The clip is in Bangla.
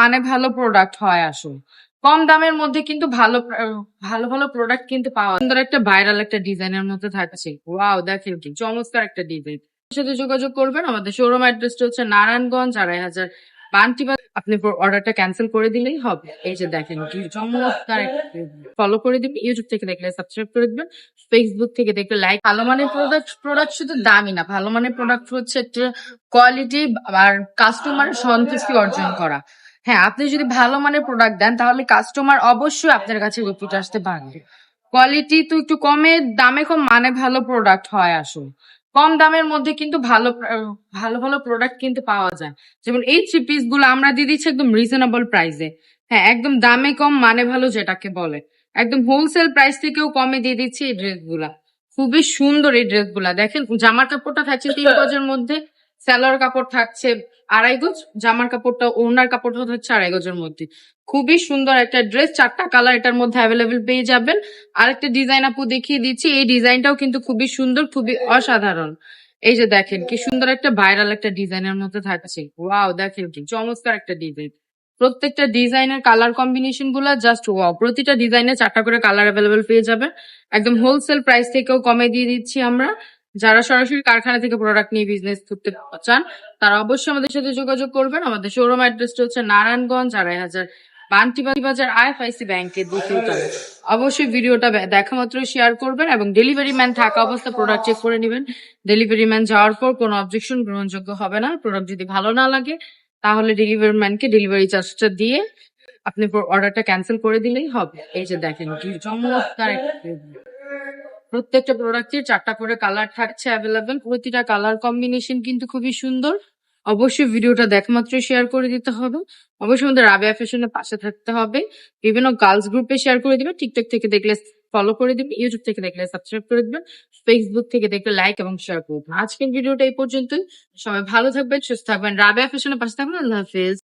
মানে ভালো প্রোডাক্ট হয় আসলে। কম দামের মধ্যে কিন্তু ভালো ভালো প্রোডাক্ট কিন্তু পাওয়া যায়। সুন্দর একটা ভাইরাল একটা ডিজাইনের মধ্যে থাকছে। ওয়াও, দেখেন কি চমৎকার একটা ডিজাইন। সাথে যোগাযোগ করবেন। আমাদের শোরুম অ্যাড্রেসটা হচ্ছে নারায়ণগঞ্জ ২৫০০ বান্টিবাজার। আপনি অর্ডারটা ক্যান্সেল করে দিলেই হবে। এই যে দেখেন কি চমৎকার, ফলো করে দিবেন। ইউটিউব থেকে দেখলে সাবস্ক্রাইব করে দিবেন, ফেসবুক থেকে দেখলে লাইক। ভালো মানের প্রোডাক্ট শুধু দামি না, ভালো মানের প্রোডাক্ট হচ্ছে একটা কোয়ালিটি আর কাস্টমার সন্তুষ্টি অর্জন করা। হ্যাঁ, আপনি যদি ভালো মানের প্রোডাক্ট দেন তাহলে কাস্টমার অবশ্যই আপনার কাছে রিপিট আসতে পারবে। কোয়ালিটি তো একটু দামে কম মানে ভালো প্রোডাক্ট হয় আসলে। কম দামের মধ্যে কিন্তু ভালো ভালো প্রোডাক্ট কিন্তু পাওয়া যায়। যেমন এই থ্রি পিস গুলো আমরা দিয়ে দিচ্ছি একদম রিজনেবল প্রাইসে। হ্যাঁ, একদম দামে কম মানে ভালো যেটাকে বলে, একদম হোলসেল প্রাইস থেকেও কমে দিয়ে দিচ্ছি এই ড্রেস গুলা। খুবই সুন্দর এই ড্রেস গুলা। দেখেন জামার কাপড়টা থাকছে 3 গজের মধ্যে, সালোয়ার কাপড় থাকছে 2.5 গজ, জামার কাপড়টা ওড়নার কাপড়টা হচ্ছে 2.5 গজের মধ্যে। খুবই সুন্দর একটা ড্রেস, 4টা কালার এটার মধ্যে অ্যাভেলেবেল পেয়ে যাবেন। আরেকটা ডিজাইন আপু দেখিয়ে দিচ্ছি, এই ডিজাইনটাও কিন্তু খুবই সুন্দর, খুবই অসাধারণ। এই যে দেখেন কি সুন্দর একটা ভাইরাল একটা ডিজাইনের মধ্যে থাকছে। ওয়াও, দেখেন কি চমৎকার একটা ডিজাইন। প্রত্যেকটা ডিজাইনের কালার কম্বিনেশন গুলা জাস্ট ওয়াও। প্রতিটা ডিজাইনে 4টা করে কালার অ্যাভেলেবেল পেয়ে যাবেন। একদম হোলসেল প্রাইস থেকেও কমে দিয়ে দিচ্ছি আমরা। যারা সরাসরি কারখানা থেকে প্রোডাক্ট নিয়ে বিজনেস করতে চান তারা অবশ্যই আমাদের সাথে যোগাযোগ করবেন। আমাদের শোরুম অ্যাড্রেসটা হচ্ছে নারায়ণগঞ্জ ২৫০০ বান্টিবাজার আইএফআইসি ব্যাংকের দ্বিতীয় তলায়। অবশ্যই ভিডিওটা দেখা মাত্র শেয়ার করবেন এবং ডেলিভারি ম্যান থাকা অবস্থা প্রোডাক্ট চেক করে নেবেন। ডেলিভারি ম্যান যাওয়ার পর কোনো অবজেকশন গ্রহণযোগ্য হবে না। প্রোডাক্ট যদি ভালো না লাগে তাহলে ডেলিভারি ম্যানকে ডেলিভারি চার্জটা দিয়ে আপনি অর্ডারটা ক্যান্সেল করে দিলেই হবে। এই যে দেখেন কি চমৎকার একটা, প্রত্যেকটা প্রোডাক্টের 4টা করে কালার থাকছে অ্যাভেলেবেল। প্রতিটা কালার কম্বিনেশন কিন্তু খুবই সুন্দর। অবশ্যই ভিডিওটা দেখা মাত্রই শেয়ার করে দিতে হবে। অবশ্যই আমাদের রাবেয়া ফ্যাশনের পাশে থাকতে হবে। বিভিন্ন গার্লস গ্রুপে শেয়ার করে দিবেন। টিকটক থেকে দেখলে ফলো করে দিবেন, ইউটিউব থেকে দেখলে সাবস্ক্রাইব করে দিবেন, ফেসবুক থেকে দেখলে লাইক এবং শেয়ার করবেন। আজকের ভিডিওটা এই পর্যন্তই। সবাই ভালো থাকবেন, সুস্থ থাকবেন, রাবেয়া ফ্যাশনের পাশে থাকবেন। আল্লাহ হাফেজ।